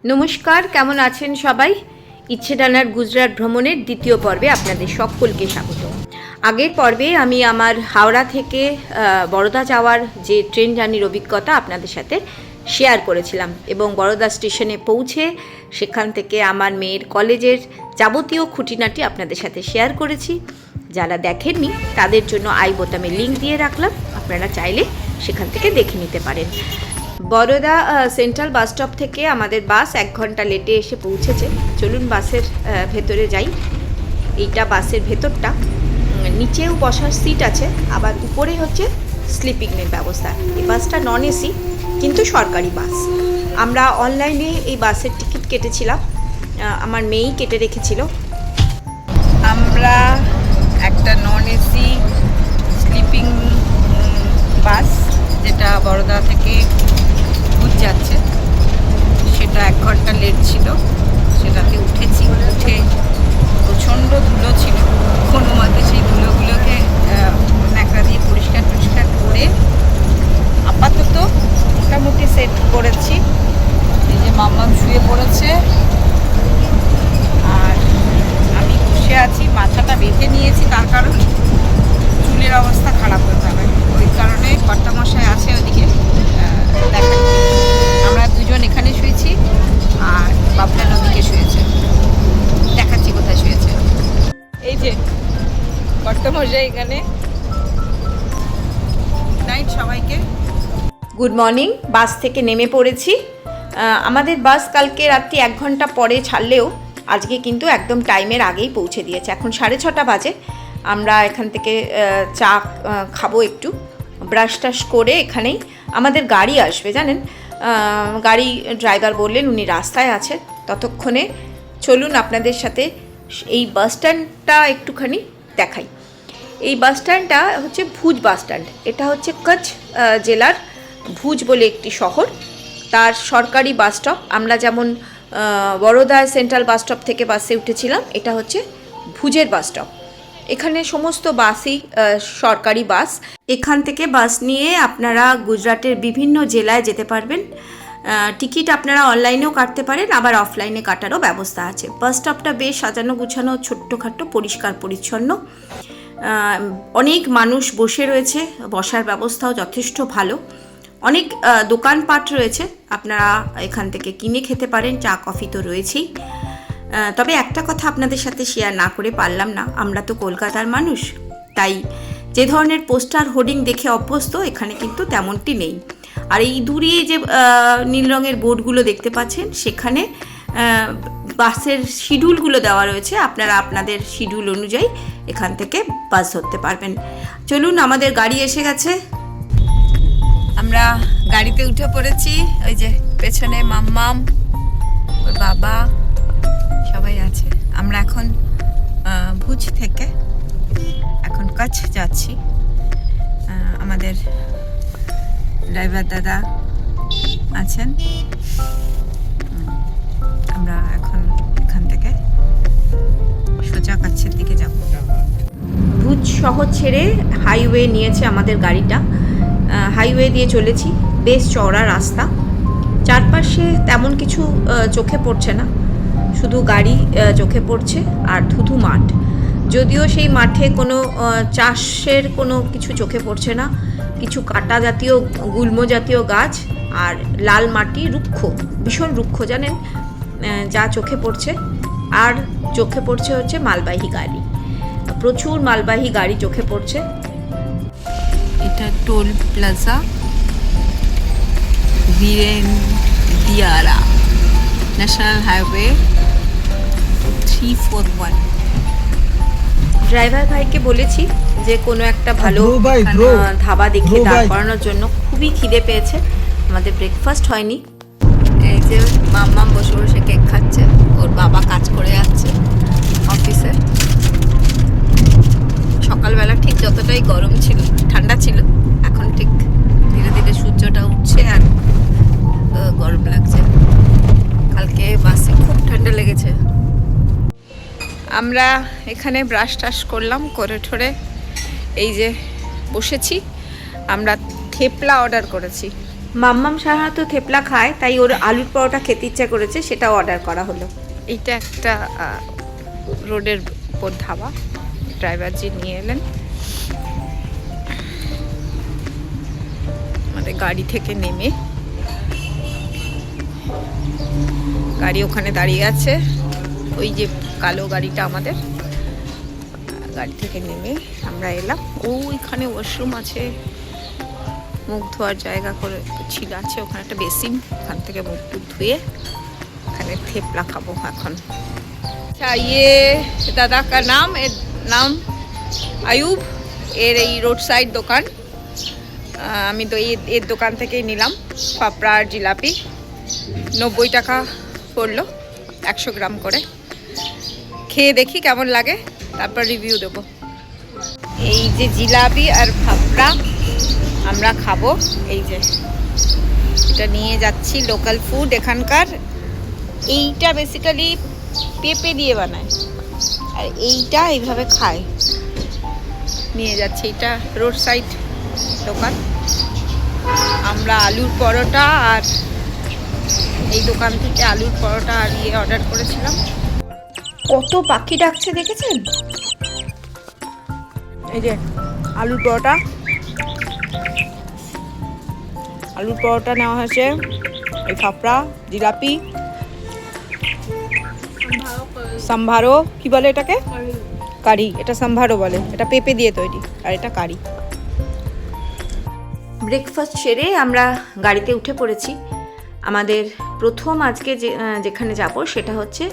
নমস্কার, কেমন আছেন সবাই? ইচ্ছেডানার গুজরাট ভ্রমণের দ্বিতীয় পর্বে আপনাদের সকলকে স্বাগত। আগের পর্বে আমি আমার হাওড়া থেকে বরোদা যাওয়ার যে ট্রেন জার্নির অভিজ্ঞতা আপনাদের সাথে শেয়ার করেছিলাম এবং বরোদা স্টেশনে পৌঁছে সেখান থেকে আমার মেয়ের কলেজের যাবতীয় খুঁটিনাটি আপনাদের সাথে শেয়ার করেছি। যারা দেখেননি তাদের জন্য আই বোতামে লিঙ্ক দিয়ে রাখলাম, আপনারা চাইলে সেখান থেকে দেখে নিতে পারেন। বরোদা সেন্ট্রাল বাস স্টপ থেকে আমাদের বাস 1 ঘন্টা লেটে এসে পৌঁছেছে। চলুন বাসের ভেতরে যাই। এইটা বাসের ভেতরটা, নিচেও বসার সিট আছে, আবার উপরে হচ্ছে স্লিপিংয়ের ব্যবস্থা। এই বাসটা নন এসি কিন্তু সরকারি বাস। আমরা অনলাইনে এই বাসের টিকিট কেটেছিলাম, আমার মেয়েই কেটে রেখেছিল। আমরা একটা নন এসি স্লিপিং বাস, যেটা বরোদা থেকে ভুজ যাচ্ছে, সেটা 1 ঘন্টা লেট ছিল, সেটাতে উঠেছি। উঠে প্রচণ্ড ধুলো ছিল, কোনো মতে সেই ধুলোগুলোকে ন্যাকড়া দিয়ে পরিষ্কার করে আপাতত মোটামুটি সেট করেছি। এই যে মাম্মাম শুয়ে পড়েছে আর আমি বসে আছি, মাথাটা বেঁধে নিয়েছি, তার কারণ চুলের অবস্থা খারাপ হয়ে যাবে, ওই কারণে কর্তামশাই আছে ওদিকে দেখা। আমরা দুজন এখানে শুয়েছি আর বাবলান ওদিকে শুয়েছে, দেখাচ্ছি কোথায় শুয়েছে। এই যে কর্তামশাই এখানে। নাইট সবাইকে, গুড মর্নিং। বাস থেকে নেমে পড়েছি। আমাদের বাস কালকে রাত্রি 1 ঘন্টা পরে ছাড়লেও আজকে কিন্তু একদম টাইমের আগেই পৌঁছে দিয়েছে। এখন 6:30 বাজে। আমরা এখান থেকে চা খাবো, একটু ব্রাশ টাশ করে এখানেই আমাদের গাড়ি আসবে, জানেন। গাড়ি ড্রাইভার বললেন উনি রাস্তায় আছে, ততক্ষণে চলুন আপনাদের সাথে এই বাস স্ট্যান্ডটা একটুখানি দেখাই। এই বাস স্ট্যান্ডটা হচ্ছে ভুজ বাস স্ট্যান্ড। এটা হচ্ছে কচ্ছ জেলার ভুজ বলে একটি শহর, তার সরকারি বাস স্টপ। আমরা যেমন বরোদা সেন্ট্রাল বাস স্টপ থেকে বাসে উঠেছিলাম, এটা হচ্ছে ভুজের বাস স্টপ। এখানে সমস্ত বাসই সরকারি বাস। এখান থেকে বাস নিয়ে আপনারা গুজরাটের বিভিন্ন জেলায় যেতে পারবেন। টিকিট আপনারা অনলাইনেও কাটতে পারেন, আবার অফলাইনে কাটারও ব্যবস্থা আছে। বাস স্টপটা বেশ সাজানো গুছানো, ছোট্টখাট্টো, পরিষ্কার পরিচ্ছন্ন। অনেক মানুষ বসে রয়েছে, বসার ব্যবস্থাও যথেষ্ট ভালো। অনেক দোকানপাট রয়েছে, আপনারা এখান থেকে কিনে খেতে পারেন, চা কফি তো রয়েছেই। তবে একটা কথা আপনাদের সাথে শেয়ার না করে পারলাম না, আমরা তো কলকাতার মানুষ, তাই যে ধরনের পোস্টার হোর্ডিং দেখে অভ্যস্ত, এখানে কিন্তু তেমনটি নেই। আর এই দূরে যে নীল রঙের বোর্ডগুলো দেখতে পাচ্ছেন, সেখানে বাসের শিডিউলগুলো দেওয়া রয়েছে। আপনারা আপনাদের শিডিউল অনুযায়ী এখান থেকে বাস ধরতে পারবেন। চলুন, আমাদের গাড়ি এসে গেছে, আমরা গাড়িতে উঠে পড়েছি। ওই যে পেছনে মাম্মাম, ওর বাবা, সবাই আছে। আমরা এখন ভুজ থেকে এখন কচ্ছ যাচ্ছি। আমাদের ড্রাইভার দাদা আছেন। আমরা এখন এখান থেকে সোজা কচ্ছের দিকে যাব। ভুজ শহর ছেড়ে হাইওয়ে নিয়েছে আমাদের গাড়িটা। হাইওয়ে দিয়ে চলেছি, বেশ চওড়া রাস্তা, চারপাশে তেমন কিছু চোখে পড়ছে না, শুধু গাড়ি চোখে পড়ছে আর ধুধু মাঠ। যদিও সেই মাঠে কোনো চাষের কোনো কিছু চোখে পড়ছে না, কিছু কাটা জাতীয় গুল্ম জাতীয় গাছ আর লাল মাটি, রুক্ষ, ভীষণ রুক্ষ, জানেন, যা চোখে পড়ছে। আর চোখে পড়ছে হচ্ছে মালবাহী গাড়ি, প্রচুর মালবাহী গাড়ি চোখে পড়ছে। এটা টোল প্লাজা ভিরেন্দিয়ারা, ন্যাশনাল হাইওয়ে 341। ড্রাইভার ভাইকে বলেছি যে কোনো একটা ভালো ধাবা দেখে দাঁড় করানোর জন্য। খুবই খিদে পেয়েছে, আমাদের ব্রেকফাস্ট হয়নি। এই যে মাম্মাম বসে বসে কেক খাচ্ছে, ওর বাবা কাজ করে যাচ্ছে অফিসে। সকালবেলা ঠিক যতটাই গরম ছিল, ঠান্ডা ছিল, এখন ঠিক ধীরে ধীরে সূর্যটা উঠছে আর গরম লাগছে। কালকে বাসে খুব ঠান্ডা লেগেছে। আমরা এখানে ব্রাশ টাশ করলাম, করে ঠোরে এই যে বসেছি। আমরা থেপলা অর্ডার করেছি, মাম্মাম সাধারণত থেপলা খায়, তাই ওর আলুর পরোটা খেতে ইচ্ছা করেছে, সেটাও অর্ডার করা হলো। এইটা একটা রোডের উপর ধাবা, ড্রাইভারজি নিয়ে এলেন। আমাদের গাড়ি থেকে নেমে, গাড়ি ওখানে দাঁড়িয়ে আছে, ওই যে কালো গাড়িটা আমাদের, গাড়ি থেকে নেমে আমরা এলাম। ওইখানে ওয়াশরুম আছে, মুখ ধোয়ার জায়গা করে ছিল আছে, ওখানে একটা বেসিন, ওখান থেকে মুখ টুক ধুয়ে ওখানে থেপলা খাবো এখন। আচ্ছা, ইয়ে দাদা কা নাম, এর নাম আয়ুব, এর এই রোড সাইড দোকান। আমি তো এর দোকান থেকেই নিলাম ফাফড়া আর জিলাপি। 90 টাকা পড়লো 100 গ্রাম করে। খেয়ে দেখি কেমন লাগে, তারপর রিভিউ দেবো। এই যে জিলাপি আর ফাফড়া আমরা খাবো। এই যে এটা নিয়ে যাচ্ছি, লোকাল ফুড এখানকার। এইটা বেসিক্যালি পেঁপে দিয়ে বানায়, আর এইটা এইভাবে খায়। নিয়ে যাচ্ছি, এটা রোড সাইড দোকান। আমরা আলুর পরোটা আর এই দোকান থেকে আলুর পরোটা আর ইয়ে অর্ডার করেছিলাম। কত পাখি ডাকছে দেখেছেন? এই যে আলুর পরোটা, আলুর পরোটা নেওয়া হয়েছে, এই ফাফড়া, জিলাপি, সাম্ভারো কি বলে এটাকে, কারি। এটা সাম্ভারো বলে, এটা পেঁপে দিয়ে তৈরি, আর এটা কারি। ব্রেকফাস্ট সেরে আমরা গাড়িতে উঠে পড়েছি। আমাদের প্রথম আজকে যেখানে যাব সেটা হচ্ছে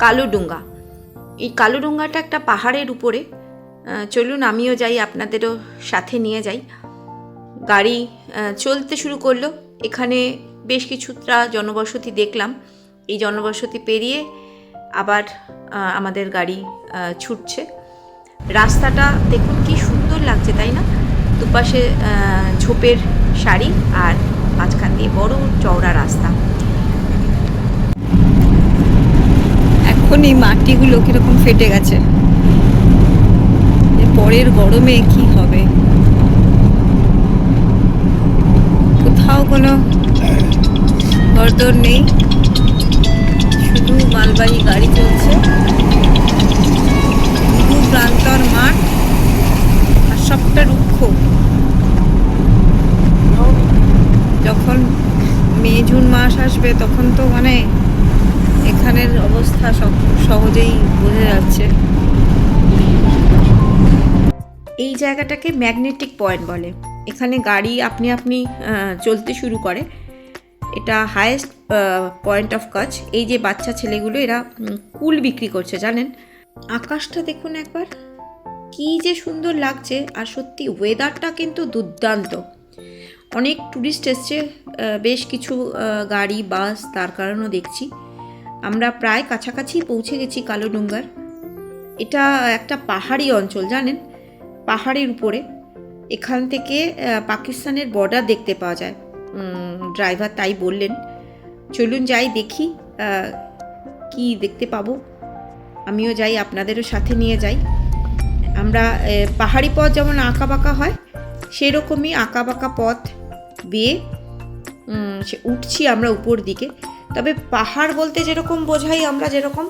কালুডুঙ্গা। এই কালুডুঙ্গাটা একটা পাহাড়ের উপরে। চলুন আমিও যাই, আপনাদেরও সাথে নিয়ে যাই। গাড়ি চলতে শুরু করলো। এখানে বেশ কিছুটা জনবসতি দেখলাম। এই জনবসতি পেরিয়ে আবার আমাদের গাড়ি ছুটছে। রাস্তাটা দেখুন কি সুন্দর লাগছে, তাই না? দুপাশে ঝোপের সারি আর মাঝখান দিয়ে বড় চওড়া রাস্তা। এখন এই মাটিগুলো কিরকম ফেটে গেছে, পরের গরমে কি হবে। কোথাও কোনো ঘরদোর নেই, শুধু মালবাহী গাড়ি চলছে, দু প্রান্তর মাঠ, আর সবটা রুক্ষ। যখন মে জুন মাস আসবে তখন তো মানে এখানের অবস্থা সব সহজেই বোঝা যাচ্ছে। এই জায়গাটাকে ম্যাগনেটিক পয়েন্ট বলে। এখানে গাড়ি আপনি আপনি চলতে শুরু করে। এটা হায়েস্ট পয়েন্ট অফ কাচ। এই যে বাচ্চা ছেলেগুলো, এরা কুল বিক্রি করছে, জানেন? আকাশটা দেখুন একবার, কি যে সুন্দর লাগছে। আর সত্যি ওয়েদারটা কিন্তু দুর্দান্ত। অনেক ট্যুরিস্ট এসছে, বেশ কিছু গাড়ি, বাস তার কারণও দেখছি। আমরা প্রায় কাছাকাছি পৌঁছে গেছি কালুডুঙ্গার। এটা একটা পাহাড়ি অঞ্চল, জানেন, পাহাড়ের উপরে। এখান থেকে পাকিস্তানের বর্ডার দেখতে পাওয়া যায়। ড্রাইভার তাই বললেন। চলুন যাই, দেখি কি দেখতে পাবো। আমিও যাই, আপনাদেরও সাথে নিয়ে যাই। আমরা পাহাড়ি পথ যেমন আঁকা বাঁকা হয়, সেরকমই আঁকা বাঁকা পথ বেয়ে উঠছি আমরা উপর দিকে। তবে পাহাড় বলতে যেরকম বোঝাই আমরা, যেরকম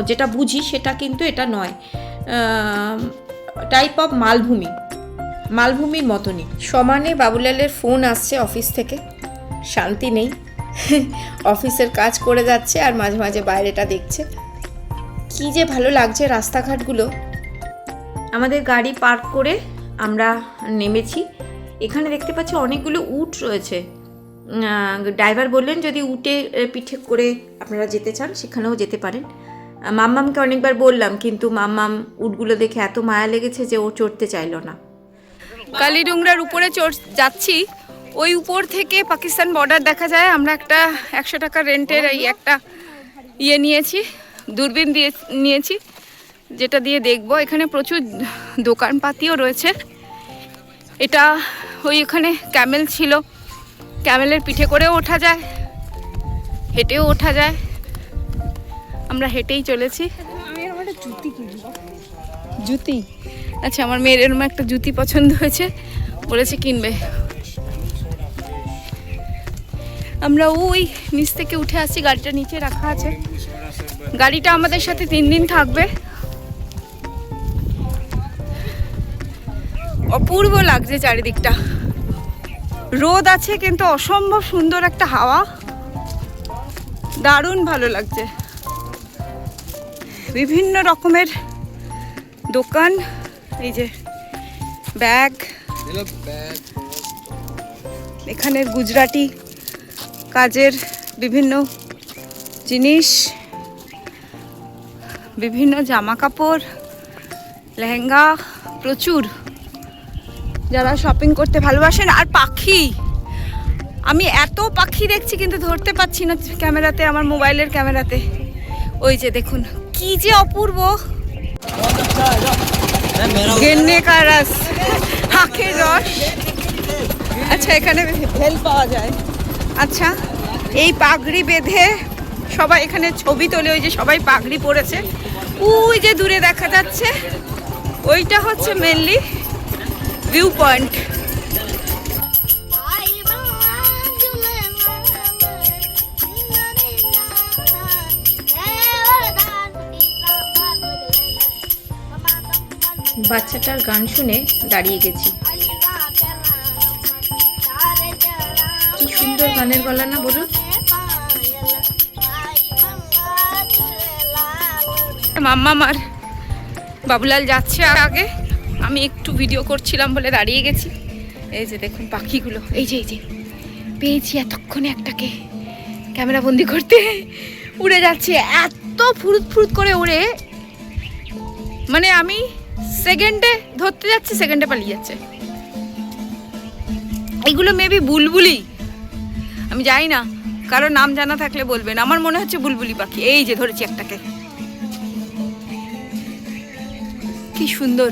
যেটা বুঝি, সেটা কিন্তু এটা নয়। টাইপ অফ মালভূমির মতনই। সমানে বাবুলালের ফোন আসছে অফিস থেকে, শান্তি নেই। অফিসের কাজ করে যাচ্ছে আর মাঝে মাঝে বাইরেটা দেখছে। কি যে ভালো লাগছে রাস্তাঘাটগুলো। আমাদের গাড়ি পার্ক করে আমরা নেমেছি। এখানে দেখতে পাচ্ছি অনেকগুলো উট রয়েছে। ড্রাইভার বললেন যদি উটে পিঠে করে আপনারা যেতে চান সেখানেও যেতে পারেন। মাম্মামকে অনেকবার বললাম, কিন্তু মাম্মাম উটগুলো দেখে এত মায়া লেগেছে যে ও চড়তে চাইলো না। কালীডুংরার উপরে যাচ্ছি, ওই উপর থেকে পাকিস্তান বর্ডার দেখা যায়। আমরা একটা 100 টাকা রেন্টের এই একটা ইয়ে নিয়েছি, দূরবীন দিয়ে নিয়েছি, যেটা দিয়ে দেখব। এখানে প্রচুর দোকানপাতিও রয়েছে। এটা ওখানে ক্যামেল ছিল, ক্যামেলের পিঠে করেও ওঠা যায়, হেঁটেও ওঠা যায়। আমরা হেঁটেই চলেছি। জুতি, আচ্ছা, আমার মেয়ের এরকম একটা জুতি পছন্দ হয়েছে, বলেছে কিনবে। আমরা ওই নিচ থেকে উঠে আসছি, গাড়িটা নিচে রাখা আছে। গাড়িটা আমাদের সাথে 3 দিন থাকবে। অপূর্ব লাগছে চারিদিকটা, রোদ আছে কিন্তু অসম্ভব সুন্দর একটা হাওয়া, দারুণ ভালো লাগছে। বিভিন্ন রকমের দোকান, এই যে ব্যাগ, এখানের গুজরাটি কাজের বিভিন্ন জিনিস, বিভিন্ন জামা কাপড়, লেহেঙ্গা, প্রচুর। যারা শপিং করতে ভালোবাসেন। আর পাখি, আমি এত পাখি দেখছি কিন্তু ধরতে পাচ্ছি না ক্যামেরাতে, আমার মোবাইলের ক্যামেরাতে। ওই যে দেখুন কি যে অপূর্ব। গেন্নে কা রস, আখের রস। আচ্ছা, এখানে ভেল পাওয়া যায়। আচ্ছা, এই পাগড়ি বেঁধে সবাই এখানে ছবি তোলে। ওই যে সবাই পাগড়ি পরেছে, ওই যে দূরে দেখা যাচ্ছে, ওইটা হচ্ছে মেনলি ভিউ পয়েন্ট। বাচ্চাটার গান শুনে দাঁড়িয়ে গেছি। কি সুন্দর গানের গলা না বলুন। মাম্মা আর বাবুলাল যাচ্ছে আগে, আমি একটু ভিডিও করছিলাম বলে দাঁড়িয়ে গেছি। এই যে দেখুন পাখিগুলো, এই যে পেয়েছি এতক্ষণে একটাকে ক্যামেরা বন্দি করতে। উড়ে যাচ্ছে, এত ফুরুত ফুরুত করে উড়ে, মানে আমি সেকেন্ডে ধরতে যাচ্ছি, সেকেন্ডে পালিয়ে যাচ্ছে। এইগুলো মেবি বুলবুলি, আমি জানি না, কারো নাম জানা থাকলে বলবেন। আমার মনে হচ্ছে বুলবুলি পাখি। এই যে ধরেছি একটাকে, কি সুন্দর।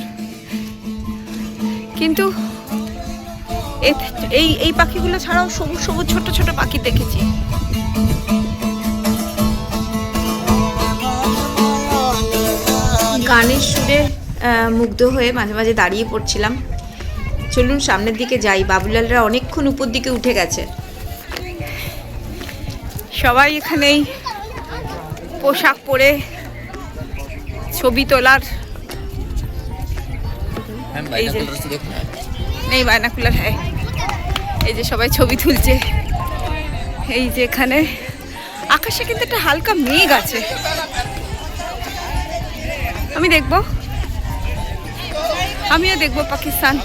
কিন্তু এই পাখিগুলো ছাড়াও সবুজ সবুজ ছোট ছোট পাখি দেখেছি। গানের সুরে মুগ্ধ হয়ে মাঝে মাঝে দাঁড়িয়ে পড়ছিলাম। চলুন সামনের দিকে যাই। বাবুলালরা অনেকক্ষণ উপর দিকে উঠে গেছে। সবাই এখানেই পোশাক পরে ছবি তোলার, এই যে নেই বাইনাকুলার, হ্যাঁ, এই যে সবাই ছবি তুলছে। এই যে এখানে আকাশে কিন্তু একটা হালকা মেঘ আছে, আমিও দেখবো পাকিস্তান।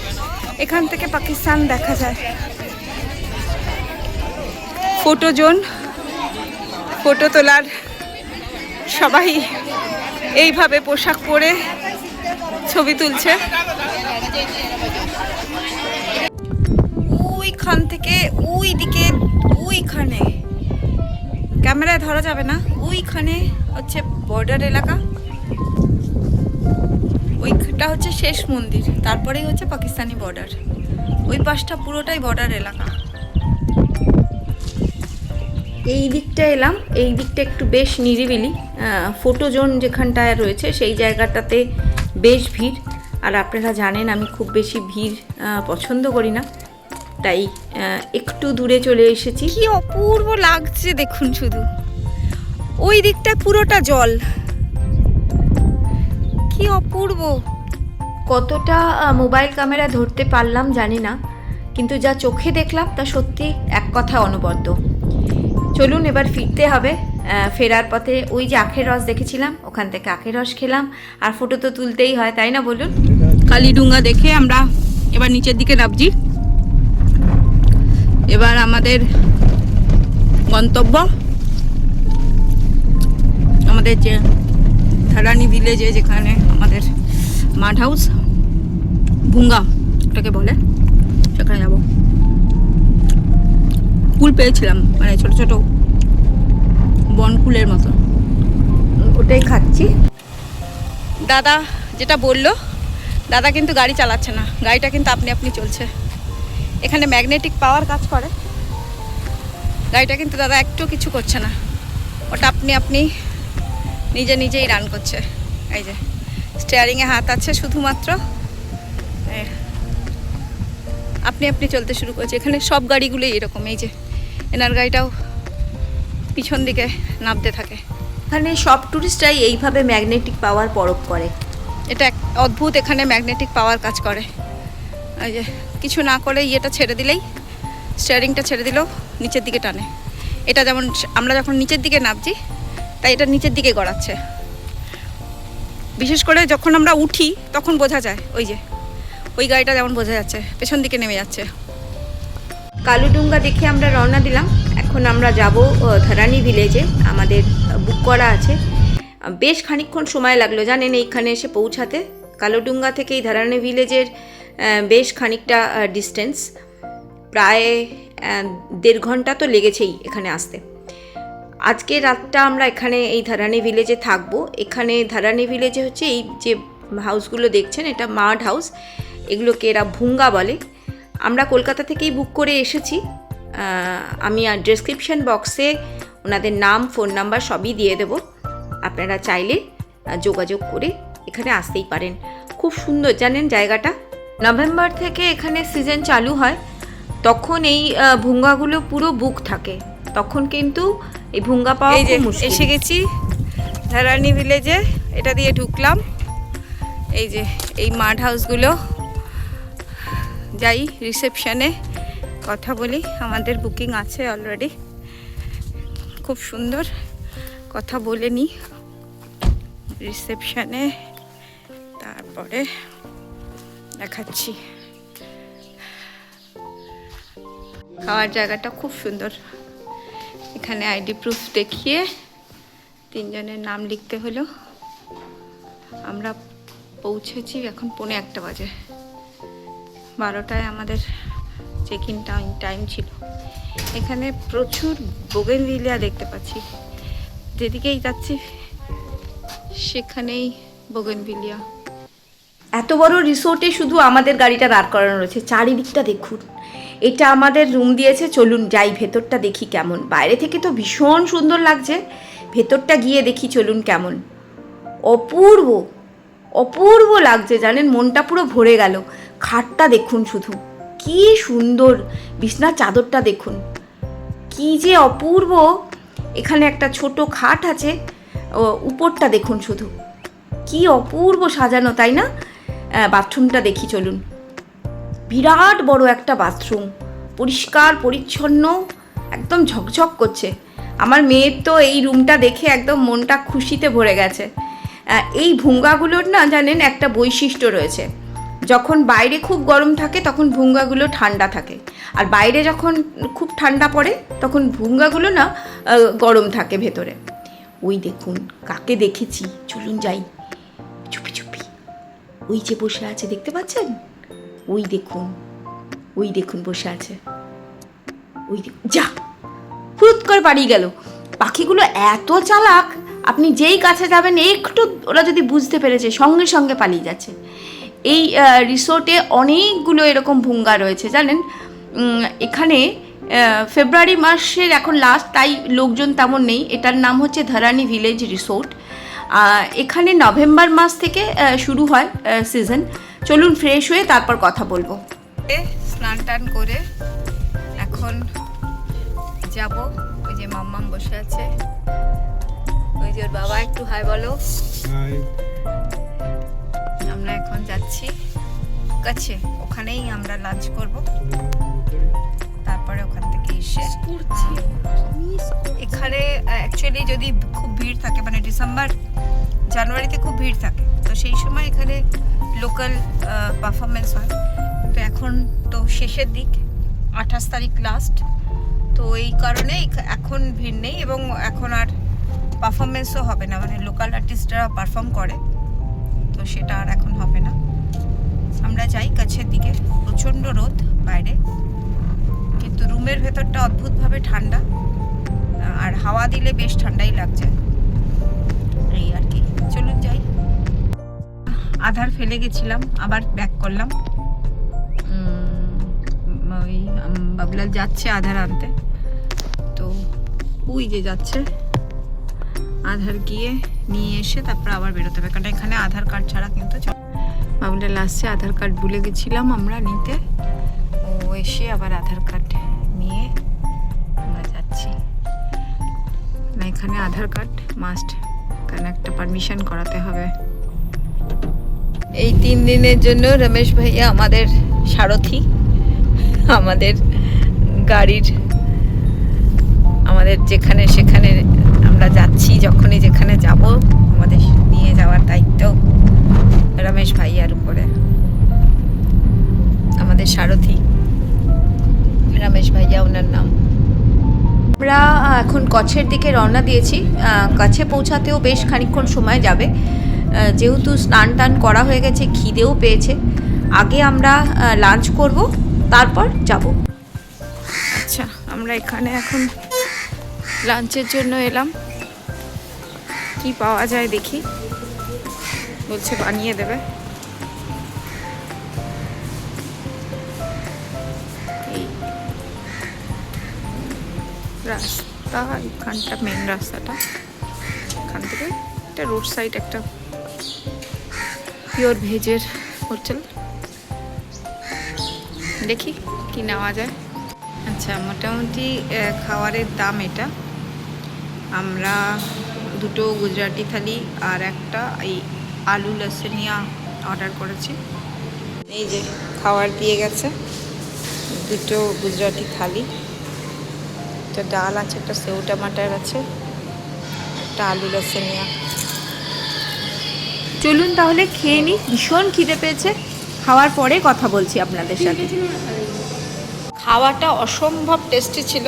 এখান থেকে পাকিস্তান দেখা যায়। ফটো জোন, ফটো তোলার, সবাই এইভাবে পোশাক পরে ছবি তুলছে। ওইখান থেকে ওই দিকে, ওইখানে ক্যামেরায় ধরা যাবে না, ওইখানে হচ্ছে বর্ডার এলাকা। ওইটা হচ্ছে শেষ মন্দির, তারপরেই হচ্ছে পাকিস্তানি বর্ডার। ওই পাশটা পুরোটাই বর্ডার এলাকা। এই দিকটা এলাম, এই দিকটা একটু বেশ নিরিবিলি। ফটো জোন যেখানটায় রয়েছে সেই জায়গাটাতে বেশ ভিড়। আর আপনারা জানেন আমি খুব বেশি ভিড় পছন্দ করি না, তাই একটু দূরে চলে এসেছি। কি অপূর্ব লাগছে দেখুন, শুধু ওই দিকটা পুরোটা জল, কি অপূর্ব। কতটা মোবাইল ক্যামেরা ধরতে পারলাম জানি না, কিন্তু যা চোখে দেখলাম তা সত্যি এক কথা অনবদ্য। চলুন এবার ফিরতে হবে। ফেরার পথে ওই যে আখের রস দেখেছিলাম, ওখান থেকে আখের রস খেলাম, আর ফটো তো তুলতেই হয়, তাই না বলুন। কালীডুঙ্গা দেখে আমরা এবার নিচের দিকে নামছি। এবার আমাদের গন্তব্য আমাদের যে ধারানি ভিলেজে, যেখানে আমাদের মাড হাউস, ভুঙ্গা এটাকে বলে, সেখানে যাবো। কুল পেয়েছিলাম, মানে ছোট ছোট বনকুলের মতো, ওটাই খাচ্ছি। দাদা যেটা বললো, দাদা কিন্তু গাড়ি চালাচ্ছে না, গাড়িটা কিন্তু আপনি আপনি চলছে। এখানে ম্যাগনেটিক পাওয়ার কাজ করে, গাড়িটা কিন্তু দাদা একটু কিছু করছে না, ওটা আপনি আপনি নিজে নিজেই রান করছে। এই যে স্টিয়ারিংয়ে হাত আছে শুধুমাত্র, আপনি আপনি চলতে শুরু করেছে। এখানে সব গাড়িগুলোই এরকম, এই যে এনার গাড়িটাও পিছন দিকে নামতে থাকে। এখানে সব টুরিস্টরাই এইভাবে ম্যাগনেটিক পাওয়ার পরখ করে। এটা এক অদ্ভুত, এখানে ম্যাগনেটিক পাওয়ার কাজ করে। এই যে কিছু না করে ইয়েটা ছেড়ে দিলেই, স্টিয়ারিংটা ছেড়ে দিলেও নিচের দিকে টানে। এটা যেমন আমরা যখন নিচের দিকে নামছি, তাই এটা নিচের দিকে গড়াচ্ছে। বিশেষ করে যখন আমরা উঠি তখন বোঝা যায়, ওই যে ওই গাড়িটা যেমন বোঝা যাচ্ছে পেছন দিকে নেমে যাচ্ছে। কালুডুঙ্গা দেখে আমরা রওনা দিলাম। এখন আমরা যাব ধরানি ভিলেজে, আমাদের বুক করা আছে। বেশ খানিকক্ষণ সময় লাগলো জানেন এইখানে এসে পৌঁছাতে। কালুডুঙ্গা থেকে এই ধরানি ভিলেজের বেশ খানিকটা ডিস্টেন্স, প্রায় 1.5 ঘন্টা তো লেগেছেই এখানে আসতে। আজকে রাতটা আমরা এখানে এই ধরানি ভিলেজে থাকবো। এখানে ধরানি ভিলেজে হচ্ছে এই যে হাউসগুলো দেখছেন, এটা মাড হাউস, এগুলোকে এরা ভুঙ্গা বলে। আমরা কলকাতা থেকেই বুক করে এসেছি। আমি ডেসক্রিপশন বক্সে ওনাদের নাম, ফোন নাম্বার সবই দিয়ে দেব। আপনারা চাইলে যোগাযোগ করে এখানে আসতেই পারেন। খুব সুন্দর জানেন জায়গাটা। নভেম্বর থেকে এখানে সিজন চালু হয়, তখন এই ভুঙ্গাগুলো পুরো বুক থাকে। তখন কিন্তু এই ভুঙ্গা পাওয়া খুব মুশকিল। এসে গেছি ধরানি ভিলেজে, এটা দিয়ে ঢুকলাম। এই যে এই মাড হাউসগুলো, যাই রিসেপশনে কথা বলি। আমাদের বুকিং আছে অলরেডি, খুব সুন্দর কথা বলে নিই রিসেপশনে, তারপরে দেখাচ্ছি। খাওয়ার জায়গাটা খুব সুন্দর। এখানে আইডি প্রুফ দেখিয়ে 3 জনের নাম লিখতে হলো। আমরা পৌঁছেছি এখন 1:45 বাজে। 12টায় আমাদের চেক ইন টাইম ছিল। এখানে প্রচুর বোগেনভিলিয়া দেখতে পাচ্ছি, যেদিকেই যাচ্ছি সেখানেই বোগেনভিলিয়া। এত বড় রিসোর্টে শুধু আমাদের গাড়িটা দাঁড় করানো রয়েছে। চারিদিকটা দেখুন। এটা আমাদের রুম দিয়েছে। চলুন যাই ভেতরটা দেখি কেমন। বাইরে থেকে তো ভীষণ সুন্দর লাগছে, ভেতরটা গিয়ে দেখি চলুন কেমন। অপূর্ব অপূর্ব লাগছে জানেন, মনটা পুরো ভরে গেল। খাটটা দেখুন শুধু, কি সুন্দর। বিছনার চাদরটা দেখুন, কি যে অপূর্ব। এখানে একটা ছোট খাট আছে, উপরটা দেখুন শুধু, কি অপূর্ব সাজানো, তাই না? বাথরুমটা দেখি চলুন। বিরাট বড় একটা বাথরুম, পরিষ্কার পরিচ্ছন্ন, একদম ঝকঝক করছে। আমার মেয়ের তো এই রুমটা দেখে একদম মনটা খুশিতে ভরে গেছে। এই ভুঙ্গাগুলোর না জানেন একটা বৈশিষ্ট্য রয়েছে, যখন বাইরে খুব গরম থাকে তখন ভুঙ্গাগুলো ঠান্ডা থাকে, আর বাইরে যখন খুব ঠান্ডা পড়ে তখন ভুঙ্গাগুলো না গরম থাকে ভেতরে। ওই দেখুন কাকে দেখেছি, চলুন যাই চুপি চুপি। ওই যে বসে আছে দেখতে পাচ্ছেন, ওই দেখুন, ওই দেখুন বসে আছে, ওই যা হুট করে পালিয়ে গেল। পাখিগুলো এত চালাক, আপনি যেই কাছে যাবেন একটু ওরা যদি বুঝতে পেরেছে সঙ্গে সঙ্গে পালিয়ে যাচ্ছে। এই রিসোর্টে অনেকগুলো এরকম ভুঙ্গা রয়েছে জানেন। এখানে ফেব্রুয়ারি মাসের এখন লাস্ট, তাই লোকজন তেমন নেই। এটার নাম হচ্ছে ধরানি ভিলেজ রিসোর্ট। এখানে নভেম্বর মাস থেকে শুরু হয় সিজন। চলুন ফ্রেশ হয়ে তারপর কথা বলবো। স্নান টান করে এখন যাব। ওই যে মাম্মাম বসে আছে, ওই যে ওর বাবা, একটু হাই বলো। আমরা এখন যাচ্ছি কাছে, ওখানেই আমরা লাঞ্চ করব, তারপরে ওখান থেকে এসে এখানে অ্যাকচুয়ালি যদি খুব ভিড় থাকে, মানে ডিসেম্বর জানুয়ারিতে খুব ভিড় থাকে, তো সেই সময় এখানে লোকাল পারফরমেন্স হয়। তো এখন তো শেষের দিক, 28 তারিখ লাস্ট, তো এই কারণে এখন ভিড় নেই এবং এখন আর পারফরমেন্সও হবে না, মানে লোকাল আর্টিস্টরা পারফর্ম করে, তো সেটা আর এখন হবে না। আমরা যাই কাছের দিকে। প্রচণ্ড রোদ বাইরে, কিন্তু রুমের ভেতরটা অদ্ভুতভাবে ঠান্ডা, আর হাওয়া দিলে বেশ ঠান্ডাই লাগছে, এই আর কি। চলুন যাই। আধার ফেলে গেছিলাম, আবার ব্যাক করলাম। ওই বাবুলাল যাচ্ছে আধার আনতে, তো ওই যে যাচ্ছে, আধার গিয়ে নিয়ে এসে তারপর আবার বেরোতে হবে, কারণ এখানে আধার কার্ড ছাড়া কিন্তু বাবুলাল আসছে। আধার কার্ড ভুলে গেছিলাম আমরা নিতে, ও এসে আবার আধার কার্ড নিয়ে আমরা এখানে আধার কার্ড মাস্ট, কারণ একটা পারমিশন করাতে হবে। এই 3 দিনের জন্য রমেশ ভাইয়া আমাদের সারথি, আমাদের গাড়ির, আমাদের যেখানে সেখানে আমরা যাচ্ছি, যখনই যেখানে যাব আমাদের নিয়ে যাওয়ার দায়িত্ব রমেশ ভাইয়ার উপরে। আমাদের সারথি রমেশ ভাইয়া ওনার নাম। আমরা এখন কচ্ছের দিকে রওনা দিয়েছি। কাছে পৌঁছাতেও বেশ খানিকক্ষণ সময় যাবে, যেহেতু স্নান টান করা হয়ে গেছে, খিদেও পেয়েছে। আগে আমরা লাঞ্চ করব, তারপর যাব। আচ্ছা, আমরা এখানে এখন লাঞ্চের জন্য এলাম। কি পাওয়া যায় দেখি, বলছে বানিয়ে দেবে। এই রাস্তা, এখানটা মেন রাস্তাটা, এখান থেকে একটা রোড সাইড, একটা পিওর ভেজের হোটেল। দেখি কি নেওয়া যায়। আচ্ছা, মোটামুটি খাবারের দাম এটা। আমরা 2টো গুজরাটি থালি আর একটা এই আলু লসনিয়া অর্ডার করেছি। এই যে খাবার দিয়ে গেছে, 2টো গুজরাটি থালি, একটা ডাল আছে, একটা সেউ টমাটার আছে, একটা আলু লসনিয়া। চলুন তাহলে খেয়ে নিই, ভীষণ খিদে পেয়েছে। খাওয়ার পরে কথা বলছি আপনাদের সাথে। খাওয়াটা অসম্ভব টেস্টি ছিল,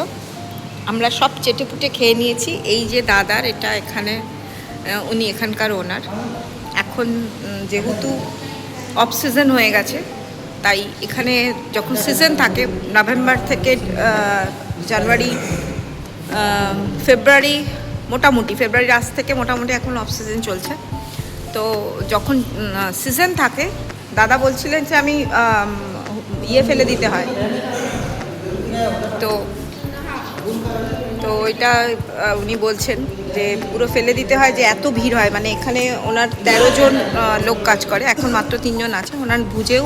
আমরা সব চেটেপুটে খেয়ে নিয়েছি। এই যে দাদার, এটা এখানে উনি এখানকার ওনার। এখন যেহেতু অফ সিজন হয়ে গেছে, তাই এখানে যখন সিজন থাকে নভেম্বর থেকে জানুয়ারি, ফেব্রুয়ারি, মোটামুটি ফেব্রুয়ারির আজ থেকে মোটামুটি এখন অফ সিজন চলছে। তো যখন সিজন থাকে, দাদা বলছিলেন যে আমি ফেলে দিতে হয়, তো এটা উনি বলছেন যে পুরো ফেলে দিতে হয়, যে এত ভিড় হয়। মানে এখানে ওনার 13 জন লোক কাজ করে, এখন মাত্র 3 জন আছে। ওনার ভুজেও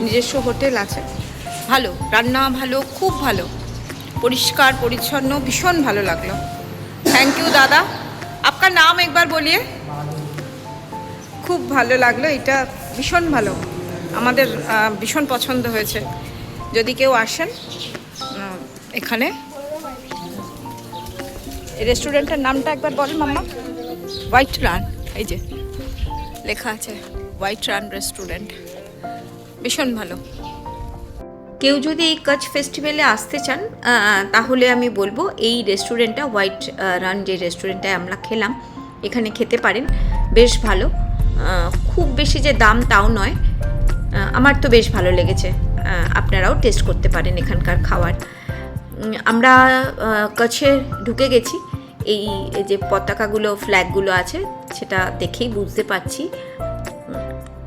নিজস্ব হোটেল আছে, ভালো রান্না, ভালো, খুব ভালো, পরিষ্কার পরিচ্ছন্ন, ভীষণ ভালো লাগলো। থ্যাংক ইউ দাদা, আপনার নাম একবার বলিয়ে। খুব ভালো লাগলো, এটা ভীষণ ভালো, আমাদের ভীষণ পছন্দ হয়েছে। যদি কেউ আসেন এখানে, রেস্টুরেন্টের নামটা একবার বলেন মাম্মা। হোয়াইট রান, এই যে লেখা আছে হোয়াইট রান রেস্টুরেন্ট, ভীষণ ভালো। কেউ যদি এই কচ্ছ ফেস্টিভ্যালে আসতে চান, তাহলে আমি বলবো এই রেস্টুরেন্টটা, হোয়াইট রান যে রেস্টুরেন্টটায় আমরা খেলাম, এখানে খেতে পারেন, বেশ ভালো। খুব বেশি যে দাম তাও নয়, আমার তো বেশ ভালো লেগেছে। আপনারাও টেস্ট করতে পারেন এখানকার খাবার। আমরা কচ্ছে ঢুকে গেছি, এই যে পতাকাগুলো, ফ্ল্যাগগুলো আছে, সেটা দেখেই বুঝতে পারছি।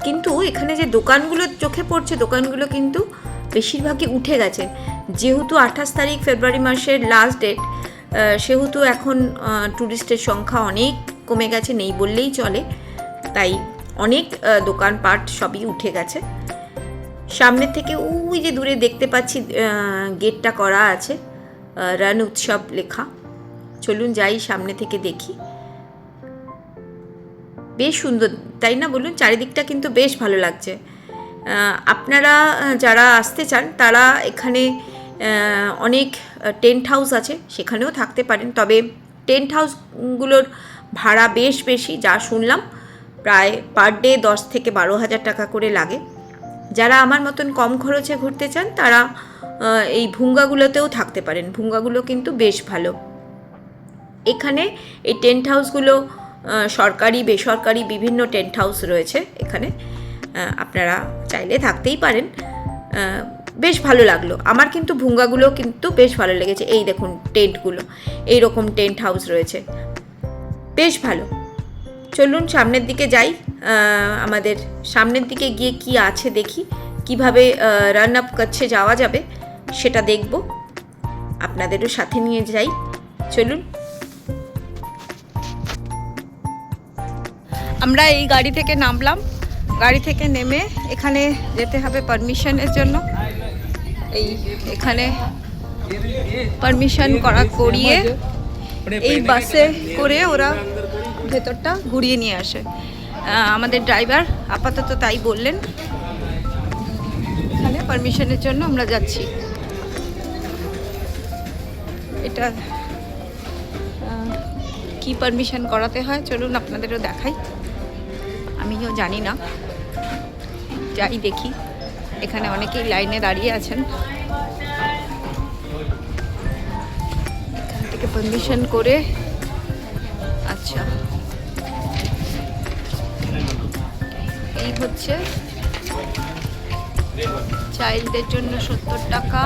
কিন্তু এখানে যে দোকানগুলো চোখে পড়ছে, দোকানগুলো কিন্তু বেশিরভাগই উঠে গেছে। যেহেতু 28 তারিখ ফেব্রুয়ারি মাসের লাস্ট ডেট, সেহেতু এখন ট্যুরিস্টের সংখ্যা অনেক কমে গেছে, নেই বললেই চলে। তাই অনেক দোকানপাট সবই উঠে গেছে। সামনে থেকে ওই যে দূরে দেখতে পাচ্ছি গেটটা করা আছে, রণ উৎসব লেখা। চলুন যাই, সামনে থেকে দেখি। বেশ সুন্দর, তাই না বলুন? চারিদিকটা কিন্তু বেশ ভালো লাগছে। আপনারা যারা আসতে চান, তারা এখানে অনেক টেন্ট হাউস আছে, সেখানেও থাকতে পারেন। তবে টেন্ট হাউসগুলোর ভাড়া বেশ বেশি, যা শুনলাম প্রায় পার ডে 10 থেকে 12,000 টাকা করে লাগে। যারা আমার মতন কম খরচে ঘুরতে চান, তারা এই ভুঙ্গাগুলোতেও থাকতে পারেন। ভুঙ্গাগুলো কিন্তু বেশ ভালো। এখানে এই টেন্ট হাউসগুলো সরকারি, বেসরকারি বিভিন্ন টেন্ট হাউস রয়েছে এখানে, আপনারা চাইলে থাকতেই পারেন। বেশ ভালো লাগলো আমার, কিন্তু ভুঙ্গাগুলো কিন্তু বেশ ভালো লেগেছে। এই দেখুন টেন্টগুলো, এইরকম টেন্ট হাউস রয়েছে, বেশ ভালো। চলুন সামনের দিকে যাই, আমাদের সামনের দিকে গিয়ে কি আছে দেখি, কিভাবে রান আপ কচ্ছে যাওয়া যাবে সেটা দেখব, আপনাদেরও সাথে নিয়ে যাই। চলুন। আমরা এই গাড়ি থেকে নামলাম, গাড়ি থেকে নেমে এখানে যেতে হবে পারমিশনের জন্য। এখানে পারমিশন করিয়ে এই বাসে করে ওরা ভেতরটা ঘুরিয়ে নিয়ে আসে। আমাদের ড্রাইভার আপাতত তাই বললেন। এখানে পারমিশনের জন্য আমরা যাচ্ছি। এটা কি পারমিশন করাতে হয় চলুন আপনাদেরও দেখাই। আমিও জানি না, যাই দেখি। এখানে অনেকেই লাইনে দাঁড়িয়ে আছেন। এখান থেকে পারমিশন করে, আচ্ছা এই হচ্ছে চাইল্ডদের জন্য 70 টাকা,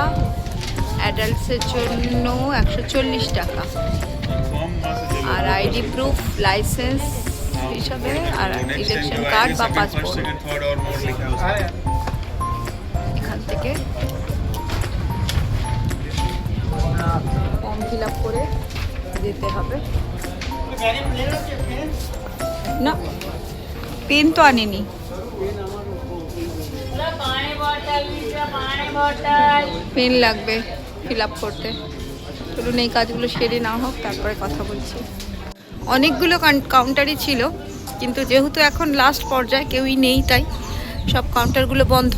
অ্যাডাল্টসের জন্য 140 টাকা, আর আইডি প্রুফ, লাইসেন্স হিসাবে, আর ইলেকশন কার্ড বা পাসপোর্ট। এখান থেকে ফর্ম ফিল আপ করে যেতে হবে। না, পেন তো আনিনি। পেন লাগবে ফিল আপ করতে। চলুন এই কাজগুলো সেরে না হোক, তারপরে কথা বলছি। অনেকগুলো কাউন্টারই ছিল, কিন্তু যেহেতু এখন লাস্ট পর্যায়ে কেউই নেই, তাই সব কাউন্টারগুলো বন্ধ।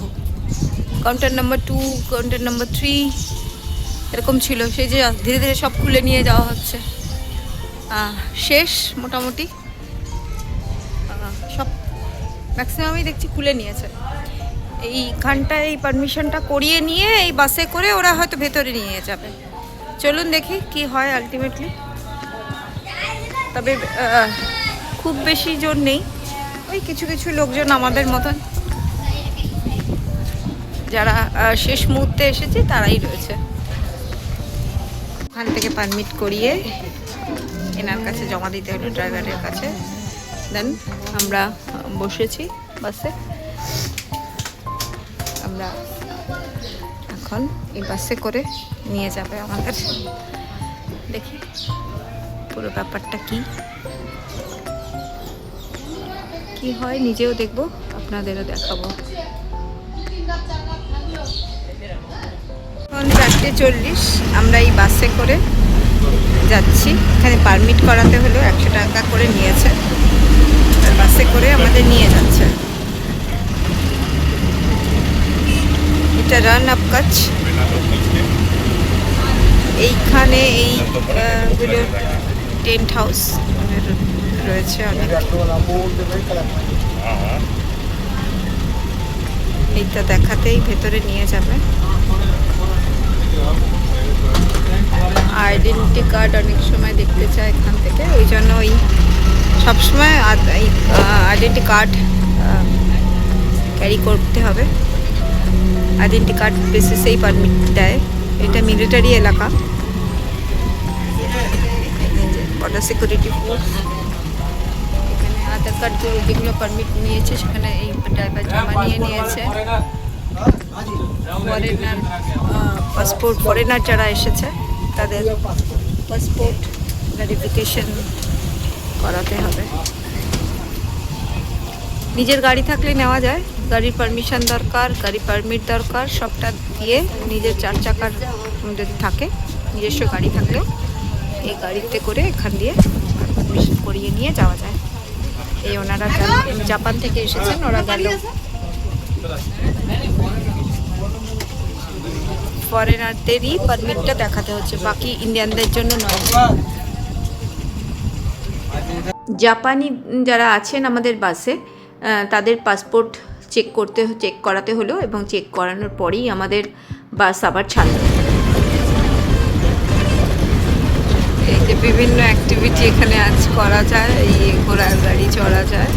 কাউন্টার নাম্বার 2, কাউন্টার নাম্বার 3 এরকম ছিল। সেই যে ধীরে ধীরে সব খুলে নিয়ে যাওয়া হচ্ছে। শেষ মোটামুটি সব ম্যাক্সিমামই দেখছি খুলে নিয়েছে। এইখানটায় এই পারমিশনটা করিয়ে নিয়ে এই বাসে করে ওরা হয়তো ভেতরে নিয়ে যাবে। চলুন দেখি কি হয় আলটিমেটলি। তবে খুব বেশি জন নেই, ওই কিছু কিছু লোকজন আমাদের মতন যারা শেষ মুহূর্তে এসেছে তারাই রয়েছে। ওখান থেকে পারমিট করিয়ে এনার কাছে জমা দিতে হলো, ড্রাইভারের কাছে। দেন আমরা বসেছি বাসে। আমরা এখন এই বাসে করে নিয়ে যাবে আমাদের। দেখি পুরো ব্যাপারটা কি হয়, নিজেও দেখবো, আপনাদেরও দেখাবো। এখন 4:40 আমরা এই বাসে করে যাচ্ছি। এখানে পারমিট করাতে হলো 100 টাকা করে নিয়েছে, আর বাসে করে আমাদের নিয়ে যাচ্ছে। এটা রান আপ কাচ। এইখানে এইগুলো টেন্ট হাউস রয়েছে অনেক। এইটা দেখাতেই ভেতরে নিয়ে যাবে। আইডেন্টি কার্ড অনেক সময় দেখতে চায় এখান থেকে, ওই জন্য ওই সবসময় আইডেন্টি কার্ড ক্যারি করতে হবে। আইডেন্টি কার্ড বেসিসেই পারমিট দেয়। এটা মিলিটারি এলাকা, বর্ডার সিকিউরিটি ফোর্স। এখানে আধার কার্ড যেগুলো পারমিট নিয়েছে সেখানে এই ড্রাইভার জমা নিয়ে নিয়েছে। ফরেনার পাসপোর্ট, ফরেনার যারা এসেছে তাদের পাসপোর্ট ভেরিফিকেশন করাতে হবে। নিজের গাড়ি থাকলে নেওয়া যায়, গাড়ির পারমিশন দরকার, গাড়ি পারমিট দরকার, সবটা দিয়ে নিজের 4 চাকার যদি থাকে, নিজস্ব গাড়ি থাকলেও এই গাড়িতে করে এখান দিয়ে পারমিশন করিয়ে নিয়ে যাওয়া যায়। এই ওনারা জাপান থেকে এসেছেন, ওরা গেল। ফরেনারদেরই পারমিটটা দেখাতে হচ্ছে, বাকি ইন্ডিয়ানদের জন্য নয়। জাপানি যারা আছেন আমাদের বাসে, তাদের পাসপোর্ট চেক করাতে হলো, এবং চেক করানোর পরেই আমাদের বাস আবার ছাড়লো। এই যে বিভিন্ন অ্যাক্টিভিটি এখানে আজ করা যায়, এই ঘোড়ার গাড়ি চড়া যায়।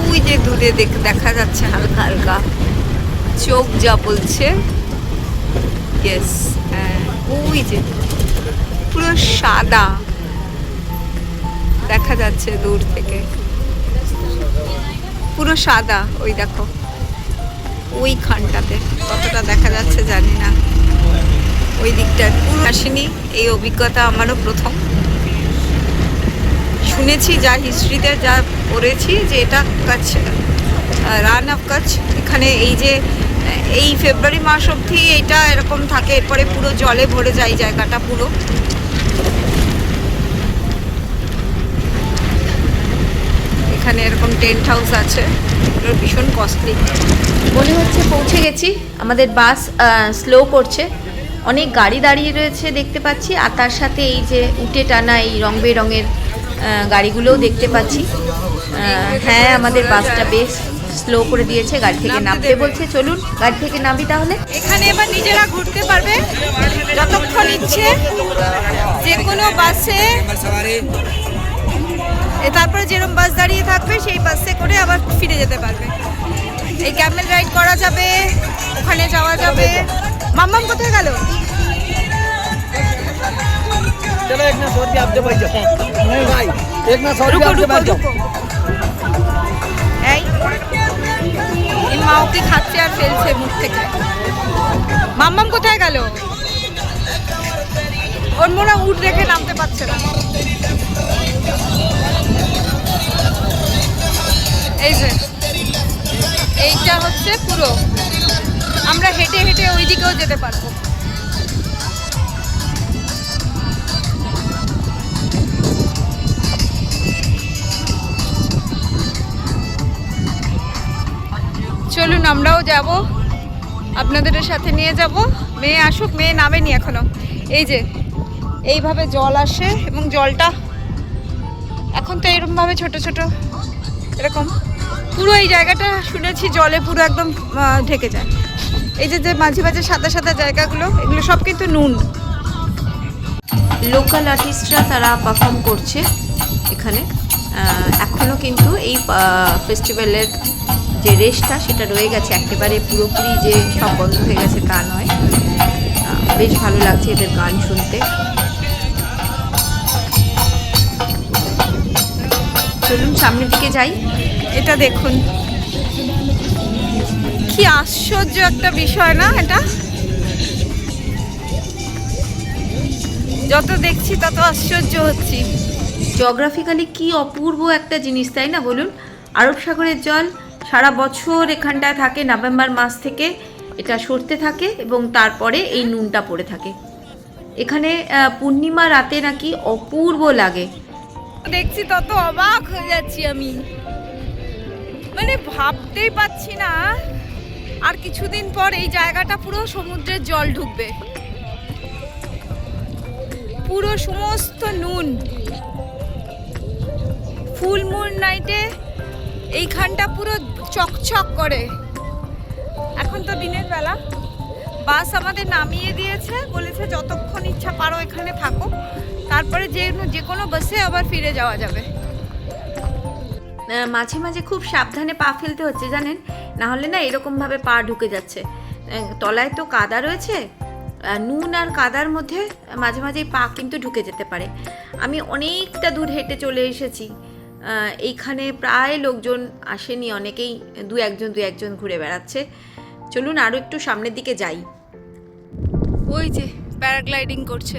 ওই যে দূরে দেখা যাচ্ছে হালকা হালকা, চোখ যা বলছে। ইয়েস, হ্যাঁ, ওই যে পুরো সাদা দেখা যাচ্ছে দূর থেকে, পুরো সাদা। ওই দেখো ওই খানটাতে কতটা দেখা যাচ্ছে জানি না, ওই দিকটা পুরো আসেনি। এই অভিজ্ঞতা আমারও প্রথম। শুনেছি, যা হিস্ট্রিতে যা পড়েছি, যে এটা কাছ রান অফ কাচ। এখানে এই যে এই ফেব্রুয়ারি মাস অবধি এটা এরকম থাকে, এরপরে পুরো জলে ভরে যায় জায়গাটা পুরো। এখানে এরকম টেন্ট হাউস আছে, এগুলো ভীষণ কস্টলি। মনে হচ্ছে পৌঁছে গেছি। আমাদের বাস স্লো করছে, অনেক গাড়ি দাঁড়িয়ে রয়েছে দেখতে পাচ্ছি, আর তার সাথে এই যে উটে টানা এই রং বেরঙের গাড়িগুলোও দেখতে পাচ্ছি। হ্যাঁ, আমাদের বাসটা বেশ স্লো করে দিয়েছে, গাড়ি থেকে নামতে বলছে। চলুন গাড়ি থেকে নামি তাহলে। এখানে এবার নিজেরা ঘুরতে পারবে যতক্ষণ ইচ্ছে, যে কোনো বাসে। তারপরে যেরকম বাস দাঁড়িয়ে থাকবে সেই বাসে করে আবার ফিরে যেতে পারবে। এই ক্যামেল রাইড করা যাবে, ওখানে যাওয়া যাবে। মাম্মাম কোথায় গেল? चलो एक ना 100 रुपया आप दे भाई नहीं भाई एक ना 100 रुपया आप दे भाई এই মা ওকে খাচ্ছে আর ফেলছে মুখ থেকে। মাম্মাম কোথায় গেল? ওর মনে উঠ দেখে নামতে পারছে না। এই যে এইটা হচ্ছে পুরো, আমরা হেঁটে হেঁটে ওই দিকেও যেতে পারবো। চলুন আমরাও যাব, আপনাদের সাথে নিয়ে যাব। মেয়ে আসুক, মেয়ে নামেনি এখনো। এই যে এইভাবে জল আসে এবং জলটা এখন তো এরকমভাবে ছোট ছোট এরকম পুরো এই জায়গাটা শুনেছি জলে পুরো একদম ঢেকে যায়। এই যে যে মাঝে মাঝে সাদা সাদা জায়গাগুলো, এগুলো সব কিন্তু নুন। লোকাল আর্টিস্টরা তারা পারফর্ম করছে এখানে। এখনও কিন্তু এই ফেস্টিভ্যালের যে রেশটা সেটা রয়ে গেছে, একেবারে পুরোপুরি যে সব বন্ধ হয়ে গেছে তা নয়। বেশ ভালো লাগছে এদের গান শুনতে। চলুন সামনের দিকে যাই। এটা দেখুন কি আশ্চর্য একটা বিষয় না এটা? যত দেখছি তত আশ্চর্য হচ্ছি। জিওগ্রাফিক্যালি কি অপূর্ব একটা জিনিস, তাই না বলুন? আরব সাগরের জল সারা বছর এখানটায় থাকে, নভেম্বর মাস থেকে এটা সরতে থাকে এবং তারপরে এই নুনটা পড়ে থাকে এখানে। পূর্ণিমা রাতে নাকি অপূর্ব লাগে। দেখছি তত অবাক হয়ে যাচ্ছি আমি, মানে ভাবতেই পাচ্ছি না আর কিছুদিন পর এই জায়গাটা পুরো সমুদ্রের জল ঢুকবে, পুরো সমস্ত নুন। ফুল মুন নাইটে এইখানটা পুরো চকচক করে। এখন তো দিনের বেলা, বাস আমাদের নামিয়ে দিয়েছে, বলেছে যতক্ষণ ইচ্ছা পারো এখানে থাকো, তারপরে যে কোনো বাসে আবার ফিরে যাওয়া যাবে। মাঝে মাঝে খুব সাবধানে পা ফেলতে হচ্ছে জানেন, না হলে না এরকমভাবে পা ঢুকে যাচ্ছে। তলায় তো কাদা রয়েছে, নুন আর কাদার মধ্যে মাঝে মাঝে পা কিন্তু ঢুকে যেতে পারে। আমি অনেকটা দূর হেঁটে চলে এসেছি, এইখানে প্রায় লোকজন আসেনি, অনেকেই দু একজন ঘুরে বেড়াচ্ছে। চলুন আরও একটু সামনের দিকে যাই। ওই যে প্যারাগ্লাইডিং করছে,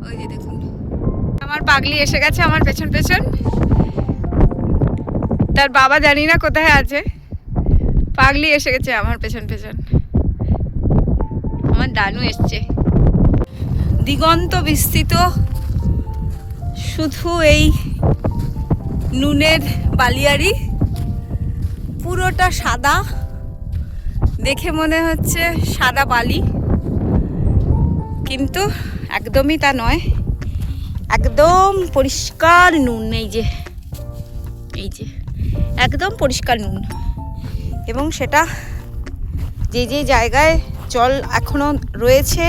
ওই যে দেখুন। আমার পাগলি এসে গেছে আমার পেছন পেছন, তার বাবা জানি না কোথায় আছে, পাগলি এসে গেছে আমার পেছন পেছন। আমার দানু এসছে। দিগন্ত বিস্তৃত, শুধু এই নুনের বালিয়ারি, পুরোটা সাদা, দেখে মনে হচ্ছে সাদা বালি, কিন্তু একদমই তা নয়, একদম পরিষ্কার নুন। এই যে একদম পরিষ্কার নুন, এবং সেটা যে যে জায়গায় জল এখনো রয়েছে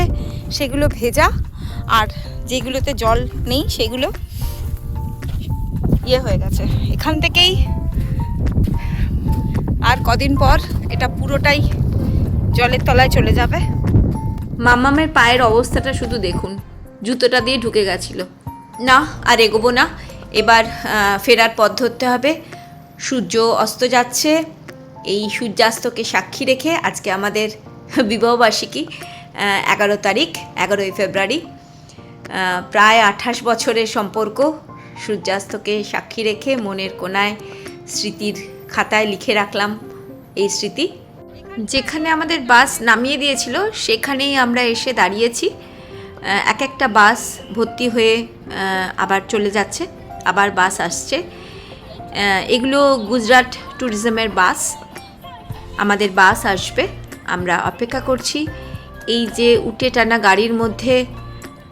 সেগুলো ভেজা, আর যেগুলোতে জল নেই সেগুলো হয়ে গেছে। এখান থেকেই আর কদিন পর এটা পুরোটাই জলের তলায় চলে যাবে। মাম্মামের পায়ের অবস্থাটা শুধু দেখুন, জুতোটা দিয়ে ঢুকে গেছিল। না আর এগোবো না, এবার ফেরার পথ ধরতে হবে। সূর্য অস্ত যাচ্ছে, এই সূর্যাস্তকে সাক্ষী রেখে আজকে আমাদের বিবাহবার্ষিকী, 11 তারিখ, 11ই ফেব্রুয়ারি। প্রায় 28 বছরের সম্পর্ক, সূর্যাস্তকে সাক্ষী রেখে মনের কোণায় স্মৃতির খাতায় লিখে রাখলাম এই স্মৃতি। যেখানে আমাদের বাস নামিয়ে দিয়েছিল সেখানেই আমরা এসে দাঁড়িয়েছি। এক একটা বাস ভর্তি হয়ে আবার চলে যাচ্ছে, আবার বাস আসছে। এগুলো গুজরাট ট্যুরিজমের বাস, আমাদের বাস আসবে, আমরা অপেক্ষা করছি। এই যে উঠে টানা গাড়ির মধ্যে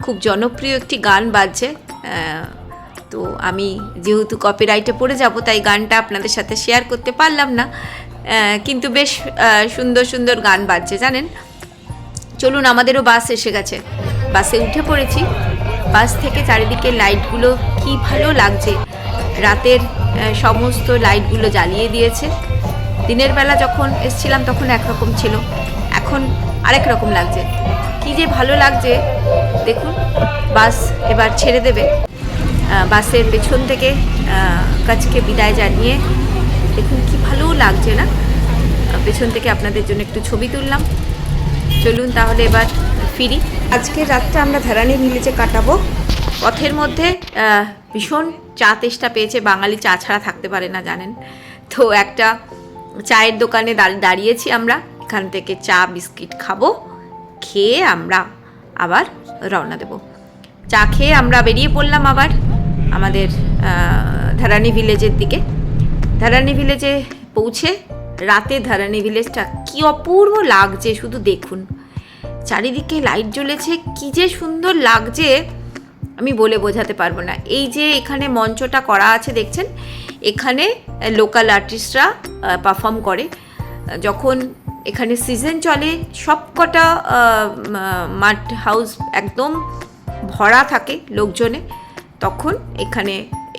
খুব জনপ্রিয় একটি গান বাজছে, তো আমি যেহেতু কপিরাইটে পড়ে যাব তাই গানটা আপনাদের সাথে শেয়ার করতে পারলাম না, কিন্তু বেশ সুন্দর সুন্দর গান বাজছে জানেন। চলুন, আমাদেরও বাস এসে গেছে, বাসে উঠে পড়েছি। বাস থেকে চারিদিকে লাইটগুলো কি ভালো লাগছে, রাতের সমস্ত লাইটগুলো জ্বালিয়ে দিয়েছে। দিনের বেলা যখন এসেছিলাম তখন একরকম ছিল, এখন আরেক রকম লাগছে, কি যে ভালো লাগছে। দেখুন, বাস এবার ছেড়ে দেবে। বাসের পেছন থেকে কাছকে বিদায় জানিয়ে দেখুন কি ভালো লাগছে না, পেছন থেকে আপনাদের জন্য একটু ছবি তুললাম। চলুন তাহলে এবার ফিরি। আজকের রাতটা আমরা ধারানি ভিলেজে কাটাবো। পথের মধ্যে ভীষণ চা তেষ্টা পেয়েছে, বাঙালি চা ছাড়া থাকতে পারে না জানেন, তো একটা চায়ের দোকানে দাঁড়িয়েছি আমরা, এখান থেকে চা বিস্কিট খাবো, খেয়ে আমরা আবার রওনা দেব। চা খেয়ে আমরা বেরিয়ে পড়লাম আবার আমাদের ধারানি ভিলেজের দিকে। ধারানি ভিলেজে পৌঁছে রাতে ধারানি ভিলেজটা কি অপূর্ব লাগছে, শুধু দেখুন, চারিদিকে লাইট জ্বলেছে, কি যে সুন্দর লাগছে আমি বলে বোঝাতে পারবো না। এই যে এখানে মঞ্চটা করা আছে দেখছেন, এখানে লোকাল আর্টিস্টরা পারফর্ম করে। যখন এখানে সিজন চলে সবকটা মাড হাউস একদম ভরা থাকে লোকজনে, তখন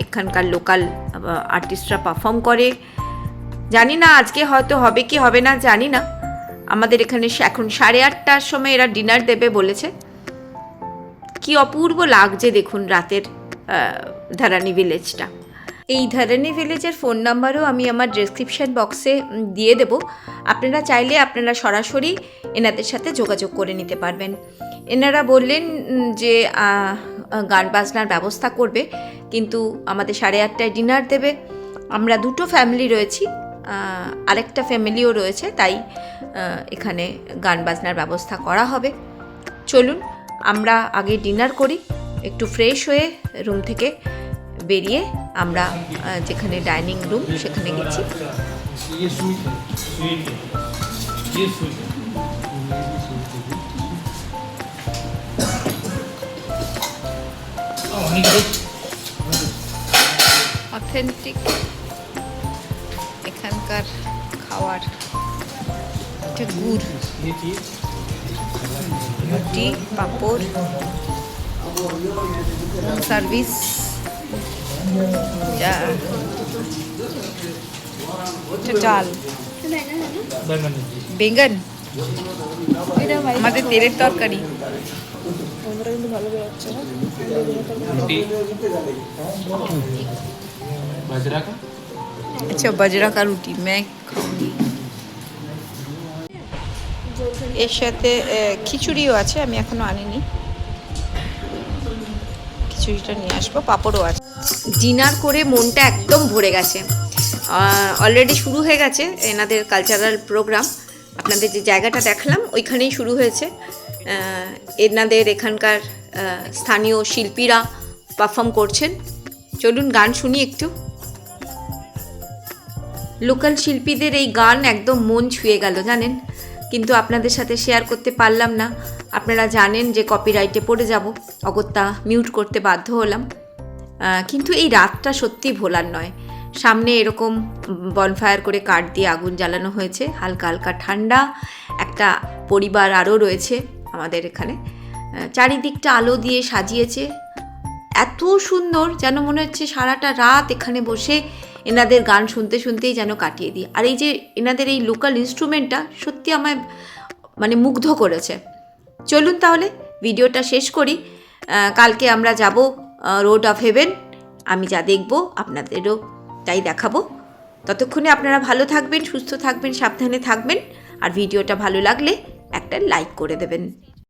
এখানকার লোকাল আর্টিস্টরা পারফর্ম করে। জানি না আজকে হয়তো হবে কি হবে না জানি না। আমাদের এখানে এখন 8:30টার সময় এরা ডিনার দেবে বলেছে। কি অপূর্ব লাগছে দেখুন রাতের ধারানি ভিলেজটা। এই ধারানি ভিলেজের ফোন নাম্বারও আমি আমার ডেসক্রিপশন বক্সে দিয়ে দেব, আপনারা চাইলে আপনারা সরাসরি এনাদের সাথে যোগাযোগ করে নিতে পারবেন। এনারা বললেন যে গান বাজনার ব্যবস্থা করবে, কিন্তু আমাদের 8:30টায় ডিনার দেবে। আমরা দুটো ফ্যামিলি রয়েছি, আরেকটা ফ্যামিলিও রয়েছে, তাই এখানে গান বাজনার ব্যবস্থা করা হবে। চলুন আমরা আগে ডিনার করি, একটু ফ্রেশ হয়ে রুম থেকে বেরিয়ে আমরা যেখানে ডাইনিং রুম সেখানে গেছি। অথেন্টিক এখানকার খাওয়ার, এটা গুড়, রুটি, পাঁপড়, সার্ভিস, চাল, বেঙ্গন, আমাদের তেলের তরকারি, अच्छा बाजरा का रोटी मैं खाऊंगी। এর সাথে খিচুড়িও আছে, আমি এখনো আনিনি, খিচুড়িটা নিয়ে আসবো, পাঁপড়ও আছে। ডিনার করে মনটা একদম ভরে গেছে। অলরেডি শুরু হয়ে গেছে এনাদের কালচারাল প্রোগ্রাম। আপনাদের যে জায়গাটা দেখালাম ওইখানেই শুরু হয়েছে। এনাদের এখানকার স্থানীয় শিল্পীরা পারফর্ম করছেন। চলুন গান শুনি একটু। লোকাল শিল্পীদের এই গান একদম মন ছুঁয়ে গেল জানেন, কিন্তু আপনাদের সাথে শেয়ার করতে পারলাম না। আপনারা জানেন যে কপিরাইটে পড়ে যাব, অগত্যা মিউট করতে বাধ্য হলাম। কিন্তু এই রাতটা সত্যি ভোলার নয়। সামনে এরকম বনফায়ার করে কাঠ দিয়ে আগুন জ্বালানো হয়েছে, হালকা হালকা ঠান্ডা, একটা পরিবার আরও রয়েছে আমাদের এখানে। চারিদিকটা আলো দিয়ে সাজিয়েছে, এত সুন্দর যেন মনে হচ্ছে সারাটা রাত এখানে বসে এনাদের গান শুনতে শুনতেই যেন কাটিয়ে দিই। আর এই যে এনাদের এই লোকাল ইনস্ট্রুমেন্টটা সত্যি আমায় মানে মুগ্ধ করেছে। চলুন তাহলে ভিডিওটা শেষ করি। কালকে আমরা যাব রোড অফ হেভেন, আমি যা দেখব আপনাদেরও তাই দেখাবো। ততক্ষণে আপনারা ভালো থাকবেন, সুস্থ থাকবেন, সাবধানে থাকবেন, আর ভিডিওটা ভালো লাগলে একটা লাইক করে দেবেন।